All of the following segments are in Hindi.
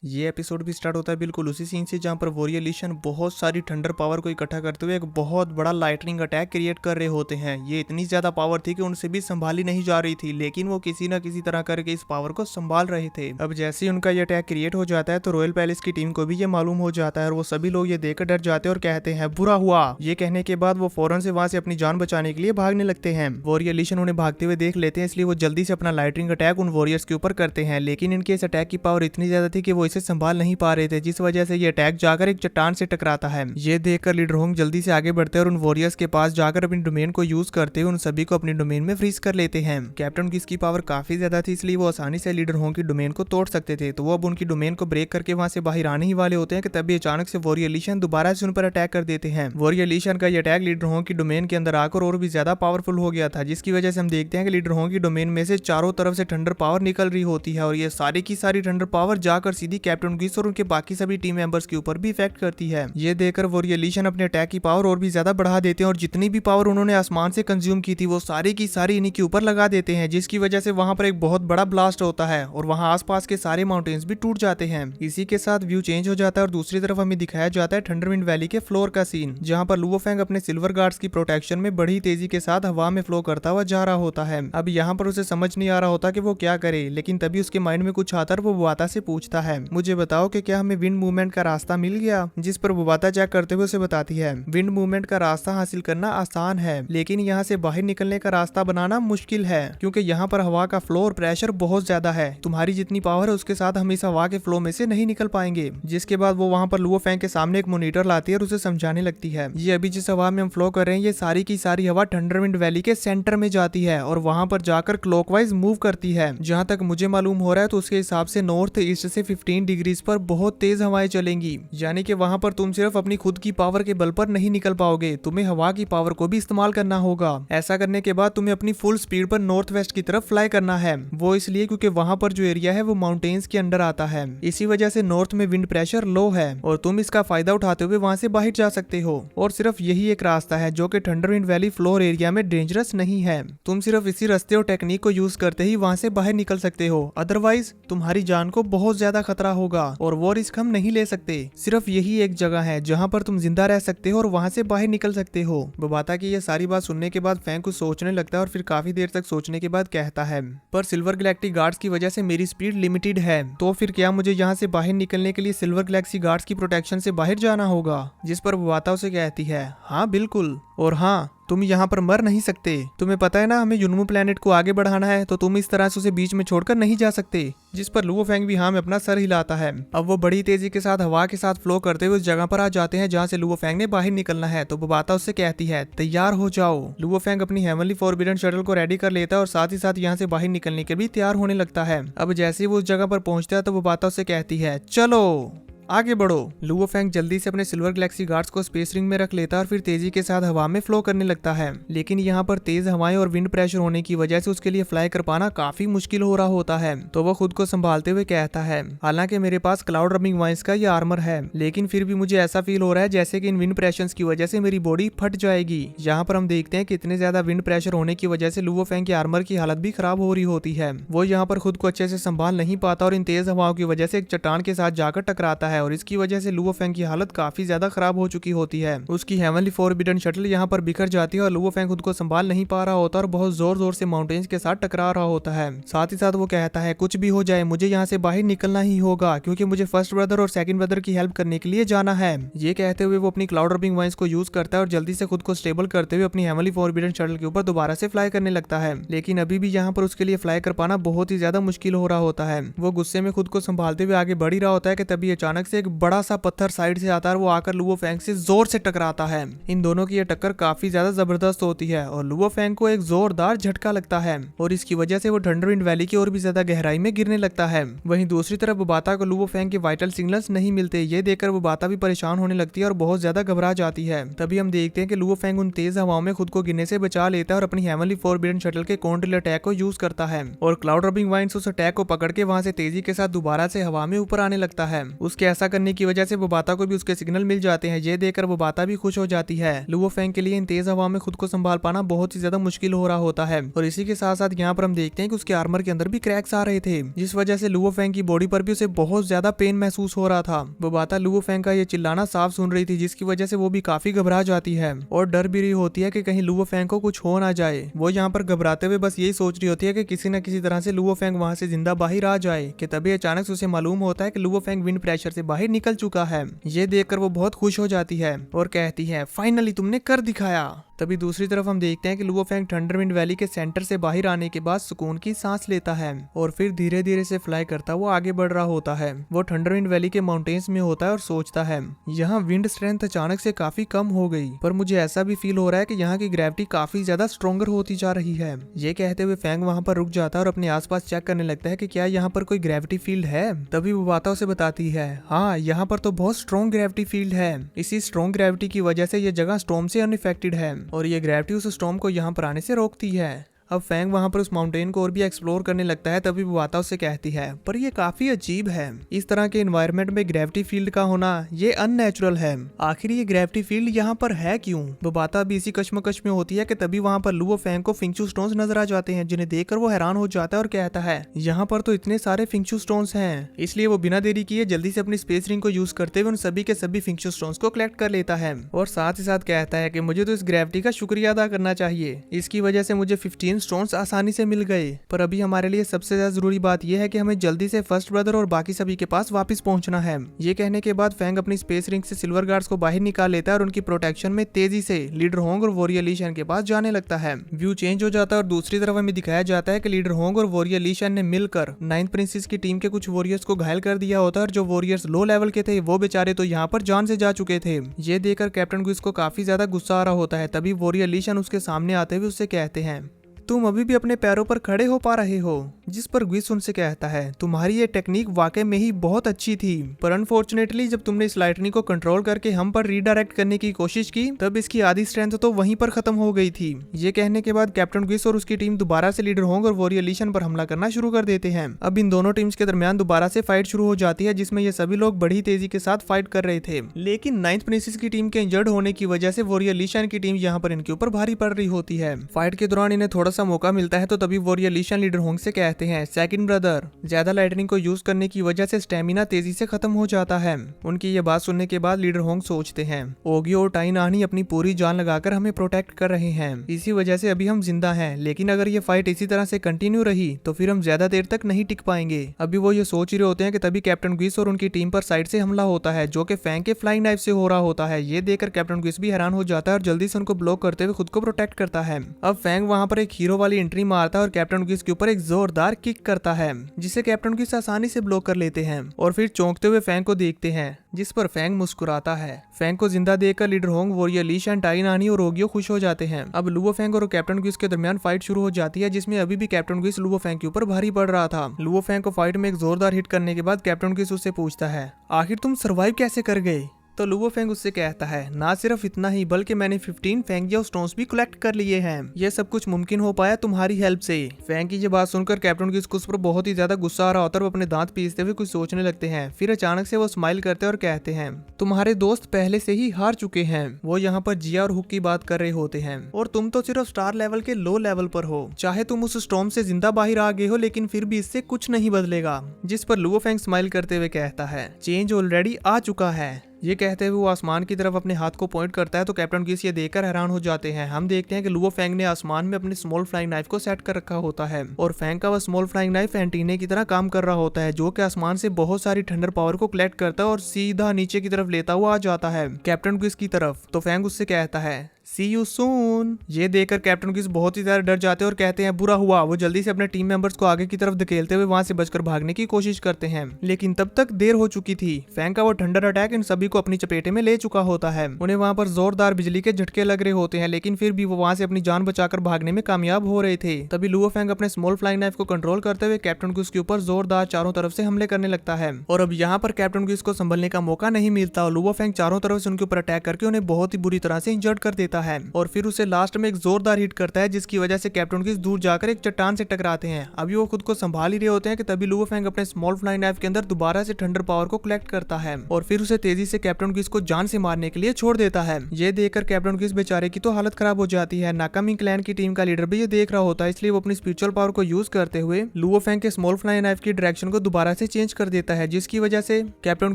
ये एपिसोड भी स्टार्ट होता है बिल्कुल उसी सीन से जहाँ पर वॉरियर लीशन बहुत सारी थंडर पावर को इकट्ठा करते हुए एक बहुत बड़ा लाइटनिंग अटैक क्रिएट कर रहे होते हैं। ये इतनी ज्यादा पावर थी कि उनसे भी संभाली नहीं जा रही थी, लेकिन वो किसी न किसी तरह करके इस पावर को संभाल रहे थे। अब जैसे ही उनका ये अटैक क्रिएट हो जाता है तो रॉयल पैलेस की टीम को भी ये मालूम हो जाता है और वो सभी लोग ये देखकर डर जाते हैं और कहते हैं बुरा हुआ। ये कहने के बाद वो फौरन से वहां से अपनी जान बचाने के लिए भागने लगते हैं। वॉरियर लीशन उन्हें भागते हुए देख लेते हैं, इसलिए वो जल्दी से अपना लाइटनिंग अटैक उन वॉरियर्स के ऊपर करते हैं, लेकिन इनके इस अटैक की पावर इतनी ज्यादा थी कि वो इसे संभाल नहीं पा रहे थे, जिस वजह से ये अटैक जाकर एक चट्टान से टकराता है। ये देखकर लीडर होंग जल्दी से आगे बढ़ते हैं और उन वॉरियर्स के पास जाकर अपनी डोमेन को यूज करते हुए उन सभी को अपनी डोमेन में फ्रीज कर लेते हैं। कैप्टन की इसकी पावर काफी ज्यादा थी, इसलिए वो आसानी से लीडर होंग की डोमेन को तोड़ सकते थे, तो वो अब उनकी डोमेन को ब्रेक करके वहां से बाहर आने ही वाले होते हैं कि तभी अचानक से वॉरियर लीशन दोबारा से उन पर अटैक कर देते हैं। वॉरियर लीशन का ये अटैक लीडर होंग की डोमेन के अंदर आकर और भी ज्यादा पावरफुल हो गया था, जिसकी वजह से हम देखते हैं कि लीडर होंग की डोमेन में से चारों तरफ से थंडर पावर निकल रही होती है और ये सारी की सारी थंडर पावर जाकर सीधी कैप्टन गिस और उनके बाकी सभी टीम मेंबर्स के ऊपर भी इफेक्ट करती है। ये देखकर वॉरियर लीशन अपने अटैक की पावर और भी ज्यादा बढ़ा देते हैं और जितनी भी पावर उन्होंने आसमान से कंज्यूम की थी वो सारी की सारी इन्हीं के ऊपर लगा देते हैं, जिसकी वजह से वहां पर एक बहुत बड़ा ब्लास्ट होता है और वहां आसपास के सारे माउंटेन्स भी टूट जाते हैं। इसी के साथ व्यू चेंज हो जाता है और दूसरी तरफ हमें दिखाया जाता है थंडरविंड वैली के फ्लोर का सीन, जहां पर लुओ फेंग अपने सिल्वर गार्ड्स की प्रोटेक्शन में बड़ी तेजी के साथ हवा में फ्लो करता हुआ जा रहा होता है। अब यहाँ पर उसे समझ नहीं आ रहा होता कि वो क्या करे, लेकिन तभी उसके माइंड में कुछ आता है। वो बुवाता से पूछता है, मुझे बताओ कि क्या हमें विंड मूवमेंट का रास्ता मिल गया, जिस पर बुवाता चेक करते हुए उसे बताती है, विंड मूवमेंट का रास्ता हासिल करना आसान है, लेकिन यहाँ से बाहर निकलने का रास्ता बनाना मुश्किल है, क्योंकि यहाँ पर हवा का फ्लो और प्रेशर बहुत ज्यादा है। तुम्हारी जितनी पावर है उसके साथ हम इस हवा के फ्लो में से नहीं निकल पाएंगे। जिसके बाद वो वहाँ पर लुओ फेंग के सामने एक मॉनिटर लाती है और उसे समझाने लगती है, ये अभी जिस हवा में हम फ्लो कर रहे हैं ये सारी की सारी हवा थंडरविंड वैली के सेंटर में जाती है और वहाँ पर जाकर क्लॉकवाइज मूव करती है। जहाँ तक मुझे मालूम हो रहा है तो उसके हिसाब से नॉर्थ ईस्ट से 15 डिग्रीज पर बहुत तेज हवाएं चलेंगी, यानी कि वहाँ पर तुम सिर्फ अपनी खुद की पावर के बल पर नहीं निकल पाओगे, तुम्हें हवा की पावर को भी इस्तेमाल करना होगा। ऐसा करने के बाद तुम्हें अपनी फुल स्पीड पर नॉर्थ वेस्ट की तरफ फ्लाई करना है, वो इसलिए क्योंकि वहाँ पर जो एरिया है वो माउंटेन्स के अंडर आता है, इसी वजह से नॉर्थ में विंड प्रेशर लो है और तुम इसका फायदा उठाते हुए वहाँ से बाहर जा सकते हो। और सिर्फ यही एक रास्ता है जो कि थंडरविंड वैली फ्लोर एरिया में डेंजरस नहीं है, तुम सिर्फ इसी रास्ते और टेक्निक को यूज करते ही वहाँ से बाहर निकल सकते हो, अदरवाइज तुम्हारी जान को बहुत ज्यादा खतरा होगा और वो रिस्क हम नहीं ले सकते। सिर्फ यही एक जगह है जहाँ पर तुम जिंदा रह सकते हो और वहाँ से बाहर निकल सकते हो। बुवाता की ये सारी बात सुनने के बाद फेंग कुछ सोचने लगता है और फिर काफी देर तक सोचने के बाद कहता है, पर सिल्वर गैलेक्टिक गार्ड्स की वजह से मेरी स्पीड लिमिटेड है, तो फिर क्या मुझे यहाँ से बाहर निकलने के लिए सिल्वर गैलेक्सी गार्ड्स की प्रोटेक्शन से बाहर जाना होगा? जिस पर बुवाता उसे कहती है, हाँ बिल्कुल, और हाँ तुम यहाँ पर मर नहीं सकते, तुम्हें पता है ना हमें युनमू प्लेनेट को आगे बढ़ाना है, तो तुम इस तरह से उसे बीच में छोड़कर नहीं जा सकते। जिस पर लुओ फेंग भी हाँ में अपना सर हिलाता है। अब वो बड़ी तेजी के साथ हवा के साथ फ्लो करते हुए उस जगह पर आ जाते हैं जहाँ से लुओ फेंग ने बाहर निकलना है, तो बुवाता उससे कहती है, तैयार हो जाओ। लुओ फेंग अपनी हेवनली फॉरबिडन शटल को रेडी कर लेता है और साथ ही साथ यहाँ से बाहर निकलने के भी तैयार होने लगता है। अब जैसे ही वो उस जगह पर पहुंचता है तो बुवाता उससे कहती है, चलो आगे बढ़ो। लुओ फेंग जल्दी से अपने सिल्वर गैलेक्सी गार्ड्स को स्पेस रिंग में रख लेता है और फिर तेजी के साथ हवा में फ्लो करने लगता है, लेकिन यहाँ पर तेज हवाएं और विंड प्रेशर होने की वजह से उसके लिए फ्लाई कर पाना काफी मुश्किल हो रहा होता है। तो वो खुद को संभालते हुए कहता है, हालांकि मेरे पास क्लाउड रबिंग वाइंस का ये आर्मर है, लेकिन फिर भी मुझे ऐसा फील हो रहा है जैसे कि इन विंड प्रेशर की वजह से मेरी बॉडी फट जाएगी। यहाँ पर हम देखते हैं कि इतने ज्यादा विंड प्रेशर होने की वजह से लुओ फेंग के आर्मर की हालत भी खराब हो रही होती है। वो यहाँ पर खुद को अच्छे से संभाल नहीं पाता और इन तेज हवाओं की वजह से एक चट्टान के साथ जाकर टकराता है और इसकी वजह से लुओ फेंग की हालत काफी ज्यादा खराब हो चुकी होती है। उसकी हेवनली फॉरबिडन शटल यहाँ पर बिखर जाती है और लुओ फेंग खुद को संभाल नहीं पा रहा होता और बहुत जोर जोर से माउंटेन्स के साथ टकरा रहा होता है। साथ ही साथ वो कहता है, कुछ भी हो जाए मुझे यहाँ से बाहर निकलना ही होगा, क्योंकि मुझे फर्स्ट ब्रदर और सेकंड ब्रदर की हेल्प करने के लिए जाना है। ये कहते हुए वो अपनी क्लाउड रबिंग वाइंस को यूज करता है और जल्दी से खुद को स्टेबल करते हुए अपनी हेवनली फॉरबिडन शटल के ऊपर दोबारा से फ्लाई करने लगता है, लेकिन अभी भी यहाँ पर उसके लिए फ्लाई कर पाना बहुत ही ज्यादा मुश्किल हो रहा होता है। वो गुस्से में खुद को संभालते हुए आगे बढ़ ही रहा होता है कि तभी अचानक से एक बड़ा सा पत्थर साइड से आता है, वो आकर लुओ फेंग से जोर से टकराता है। इन दोनों की यह टक्कर काफी ज्यादा जबरदस्त होती है और लुओ फेंग को एक जोरदार झटका लगता है और इसकी वजह से वो थंडरविंड वैली की और भी ज्यादा गहराई में गिरने लगता है। वहीं दूसरी तरफ बुबाता को लुओ फेंग के वाइटल सिग्नल्स नहीं मिलते, ये देखकर बुबाता भी परेशान होने लगती है और बहुत ज्यादा घबरा जाती है। तभी हम देखते हैं कि लुओ फेंग उन तेज हवाओं में खुद को गिरने से बचा लेता है और अपनी हेवनली फॉरबिडन शटल के कॉन्ट्रिल अटैक को यूज करता है और क्लाउड रबिंग वाइंस उस अटैक को पकड़ के वहां से तेजी के साथ दोबारा से हवा में ऊपर आने लगता है। उसके ऐसा करने की वजह से बुबाता को भी उसके सिग्नल मिल जाते हैं। ये देखकर बुबाता भी खुश हो जाती है। लुओ फेंग के लिए इन तेज हवा में खुद को संभाल पाना बहुत ही ज्यादा मुश्किल हो रहा होता है और इसी के साथ साथ यहाँ पर हम देखते हैं कि उसके आर्मर के अंदर भी क्रैक्स आ रहे थे, जिस वजह से लुओ फेंग की बॉडी पर भी उसे बहुत ज्यादा पेन महसूस हो रहा था। बुबाता लुओ फेंग का ये चिल्लाना साफ सुन रही थी, जिसकी वजह से वो भी काफी घबरा जाती है और डर भी रही होती है कि कहीं लुओ फेंग को कुछ हो ना जाए। वो यहाँ पर घबराते हुए बस यही सोच रही होती है कि किसी न किसी तरह से लुओ फेंग वहां से जिंदा बाहर आ जाए कि तभी अचानक से उसे मालूम होता है कि लुओ फेंग विंड प्रेशर से बाहर निकल चुका है। ये देखकर वो बहुत खुश हो जाती है और कहती है, फाइनली तुमने कर दिखाया। तभी दूसरी तरफ हम देखते हैं कि लुओ फेंग थंडरविंड वैली के सेंटर से बाहर आने के बाद सुकून की सांस लेता है और फिर धीरे धीरे से फ्लाई करता वो आगे बढ़ रहा होता है। वो थंडरविंड वैली के माउंटेन्स में होता है और सोचता है, यहाँ विंड स्ट्रेंथ अचानक से काफी कम हो गई, पर मुझे ऐसा भी फील हो रहा है कि यहाँ की ग्रेविटी काफी ज्यादा स्ट्रोंगर होती जा रही है। ये कहते हुए फेंग वहाँ पर रुक जाता है और अपने आसपास चेक करने लगता है कि क्या यहाँ पर कोई ग्रेविटी फील्ड है। तभी बुबाता उसे बताती है, हाँ यहाँ पर तो बहुत स्ट्रॉन्ग ग्रेविटी फील्ड है। इसी स्ट्रॉन्ग ग्रेविटी की वजह से ये जगह स्टॉर्म से अनइफेक्टेड है और ये ग्रेविटी उस स्टॉर्म को यहाँ पर आने से रोकती है। अब फेंग वहां पर उस माउंटेन को और भी एक्सप्लोर करने लगता है। तभी बुबाता उससे कहती है, पर ये काफी अजीब है, इस तरह के एनवायरनमेंट में ग्रेविटी फील्ड का होना ये अननेचुरल है। आखिर ये ग्रेविटी फील्ड यहाँ पर है क्यों? बुबाता भी इसी कश्मकश में होती है कि तभी वहां पर लुओ फेंग को फिंगचू स्टोन्स नजर आ जाते हैं, जिन्हें देखकर वो हैरान हो जाता है और कहता है, यहाँ पर तो इतने सारे फिंगचू स्टोन्स हैं। इसलिए वो बिना देरी किए जल्दी से अपनी स्पेस रिंग को यूज करते हुए उन सभी के सभी फिंगचू स्टोन्स को कलेक्ट कर लेता है और साथ ही साथ कहता है कि मुझे तो इस ग्रेविटी का शुक्रिया अदा करना चाहिए, इसकी वजह से मुझे 15 स्टोन्स आसानी से मिल गए। पर अभी हमारे लिए सबसे ज्यादा जरूरी बात यह है कि हमें जल्दी से फर्स्ट ब्रदर और बाकी सभी के पास वापस पहुंचना है। ये कहने के बाद फेंग अपनी स्पेस रिंग से सिल्वर गार्ड्स को बाहर निकाल लेता है और उनकी प्रोटेक्शन में तेजी से लीडर होंग और वॉरियर ली शैन के पास जाने लगता है। व्यू चेंज हो जाता है और दूसरी तरफ हमें दिखाया जाता है कि लीडर होंग और वॉरियर ली शैन ने मिलकर 9th प्रिंसेस की टीम के कुछ वॉरियर्स को घायल कर दिया होता है और जो वॉरियर्स लो लेवल के थे वो बेचारे तो यहाँ पर जान से जा चुके थे। ये देखकर कैप्टन गुइस को काफी ज्यादा गुस्सा आ रहा होता है। तभी वॉरियर ली शैन उसके सामने आते हुए उससे कहते हैं, तुम अभी भी अपने पैरों पर खड़े हो पा रहे हो? जिस पर गुइस उनसे कहता है, तुम्हारी ये टेक्निक वाकई में ही बहुत अच्छी थी, पर अनफॉर्चुनेटली जब तुमने इस लाइटनिंग को कंट्रोल करके हम पर रीडायरेक्ट करने की कोशिश की तब इसकी आधी स्ट्रेंथ तो वहीं पर खत्म हो गई थी। ये कहने के बाद कैप्टन गुइस और उसकी टीम दोबारा से लीडर होंग और वॉरियर ली शैन पर हमला करना शुरू कर देते हैं। अब इन दोनों टीम्स के दरमियान दोबारा से फाइट शुरू हो जाती है, जिसमें ये सभी लोग बड़ी तेजी के साथ फाइट कर रहे थे। लेकिन 9th प्रिंसेस की टीम के इंजर्ड होने की वजह से वॉरियर ली शैन की टीम यहाँ पर इनके ऊपर भारी पड़ रही होती है। फाइट के दौरान इन्हें थोड़ा सा मौका मिलता है तो तभी वॉरियर ली शैन लीडर होंग से कहते हैं, सेकंड ब्रदर, ज्यादा लाइटनिंग को यूज करने की वजह से स्टेमिना तेजी से खत्म हो जाता है। उनकी ये बात सुनने के बाद लीडर होंग सोचते हैं, ओगियो और टाई नानी अपनी पूरी जान लगाकर हमें प्रोटेक्ट कर रहे हैं, इसी वजह से अभी हम जिंदा हैं, लेकिन अगर ये फाइट इसी तरह से कंटिन्यू रही तो फिर हम ज्यादा देर तक नहीं टिक पाएंगे। अभी वो ये सोच रहे होते हैं कि तभी कैप्टन गुइस और उनकी टीम पर साइड से हमला होता है, जो कि फेंग के फ्लाइंग नाइफ से हो रहा होता है। ये देखकर कैप्टन गुइस भी हैरान हो जाता है और जल्दी से उनको ब्लॉक करते हुए खुद को प्रोटेक्ट करता है। अब फेंग वहां पर एक हीरो वाली एंट्री मारता है और कैप्टन गुइस के ऊपर एक जोरदार किक करता है, जिसे कैप्टन गुइस आसानी से ब्लॉक कर लेते हैं और फिर चौंकते हुए फेंग को देखते हैं, जिस पर फेंग मुस्कुराता है। फेंग को जिंदा देखकर लीडर होंग, वॉरियर ली शैन, टाई नानी और ओगियो खुश हो जाते हैं। अब लुओ फेंग और कैप्टन गुइस के दरमियान फाइट शुरू हो जाती है, जिसमें अभी भी कैप्टन गुइस लुओ फेंग के ऊपर भारी पड़ रहा था। लुओ फेंग को फाइट में एक जोरदार हिट करने के बाद कैप्टन गुइस उससे पूछता है, आखिर तुम सर्वाइव कैसे कर गए? तो लुओ फेंग उससे कहता है, ना सिर्फ इतना ही बल्कि मैंने 15 फेंगियो स्टोन्स भी कलेक्ट कर लिए हैं। यह सब कुछ मुमकिन हो पाया तुम्हारी हेल्प से। फेंग की ये बात सुनकर कैप्टन गुइस को उस पर बहुत ही ज्यादा गुस्सा आ रहा होता है और वो अपने दांत पीसते हुए कुछ सोचने लगते हैं। फिर अचानक से वो स्माइल करते हैं और कहते हैं, तुम्हारे दोस्त पहले से ही हार चुके हैं। वो यहाँ पर जिया और हुक की बात कर रहे होते हैं और तुम तो सिर्फ स्टार लेवल के लो लेवल पर हो। चाहे तुम उस स्टॉर्म से जिंदा बाहर आ गए हो, लेकिन फिर भी इससे कुछ नहीं बदलेगा। जिस पर लुओ फेंग स्माइल करते हुए कहता है, चेंज ऑलरेडी आ चुका है। ये कहते हुए वो आसमान की तरफ अपने हाथ को पॉइंट करता है तो कैप्टन गुइस ये देखकर हैरान हो जाते हैं। हम देखते हैं कि लुओ फेंग ने आसमान में अपने स्मॉल फ्लाइंग नाइफ को सेट कर रखा होता है और फेंग का वह स्मॉल फ्लाइंग नाइफ एंटीने की तरह काम कर रहा होता है, जो कि आसमान से बहुत सारी थंडर पावर को कलेक्ट करता है और सीधा नीचे की तरफ लेता हुआ आ जाता है कैप्टन गुइस की तरफ। तो फेंग उससे कहता है, सी यू सून। ये देखकर कैप्टन गुइस बहुत ही ज्यादा डर जाते हैं और कहते हैं, बुरा हुआ। वो जल्दी से अपने टीम मेंबर्स को आगे की तरफ धकेलते हुए वहां से बचकर भागने की कोशिश करते हैं, लेकिन तब तक देर हो चुकी थी। फेंग का वो थंडर अटैक इन सभी को अपनी चपेटे में ले चुका होता है। उन्हें वहां पर जोरदार बिजली के झटके लग रहे होते हैं, लेकिन फिर भी वो वहां से अपनी जान बचाकर भागने में कामयाब हो रहे थे। तभी लुओ फेंग अपने स्मॉल फ्लाइंग नाइफ को कंट्रोल करते हुए कैप्टन गुइस के ऊपर जोरदार चारों तरफ से हमले करने लगता है और अब यहाँ पर कैप्टन गुइस को संभलने का मौका नहीं मिलता और लुओ फेंग चारों तरफ से उनके ऊपर अटैक करके उन्हें बहुत ही बुरी तरह से इंजर्ड कर देता देता है और फिर उसे लास्ट में एक जोरदार हिट करता है, जिसकी वजह से कैप्टन किस दूर जाकर एक चट्टान से टकराते हैं। अभी वो खुद को संभाल ही रहे होते हैं कि तभी लुओ फेंग अपने स्मॉल फ्लाइंग नाइफ के अंदर दोबारा से थंडर पावर को कलेक्ट करता है और फिर उसे तेजी से कैप्टन किस को जान से मारने के लिए छोड़ देता है। ये देखकर कैप्टन किस बेचारे की तो हालत खराब हो जाती है। नाकामी क्लैन की टीम का लीडर भी ये देख रहा होता है, इसलिए वो अपनी स्पिरिचुअल पावर को यूज करते हुए लुओ फेंग के स्मॉल फ्लाइंग नाइफ की डायरेक्शन को दोबारा से चेंज कर देता है, जिसकी वजह से कैप्टन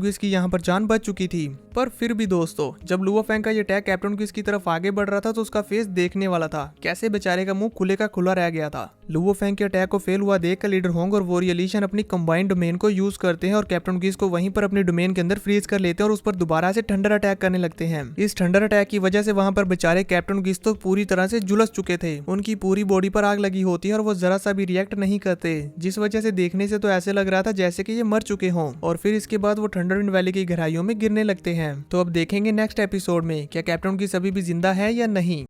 किस की यहाँ पर जान बच चुकी थी। पर फिर भी दोस्तों, जब लुओ फेंग का ये अटैक कैप्टन किस की तरफ आगे बढ़ रहा था तो उसका फेस देखने वाला था, कैसे बेचारे का मुंह खुले का खुला रह गया था। लुओ फेंग के अटैक को फेल हुआ देखकर लीडर होंग और वॉरियर ली शन अपनी कंबाइंड डोमेन को यूज करते हैं और कैप्टन किस को वहीं पर अपने डोमेन के अंदर फ्रीज कर लेते हैं और उस पर दोबारा से थंडर अटैक करने लगते हैं। इस थंडर अटैक की वजह से वहां पर बेचारे कैप्टन किस तो पूरी तरह से झुलस चुके थे, उनकी पूरी बॉडी पर आग लगी होती है और वो जरा सा भी रिएक्ट नहीं करते, जिस वजह से देखने से तो ऐसे लग रहा था जैसे कि ये मर चुके हों। और फिर इसके बाद वो थंडरविंड वैली की गहराइयों में गिरने लगते हैं। तो अब देखेंगे नेक्स्ट एपिसोड में क्या कैप्टन किस अभी भी जिंदा है या नहीं।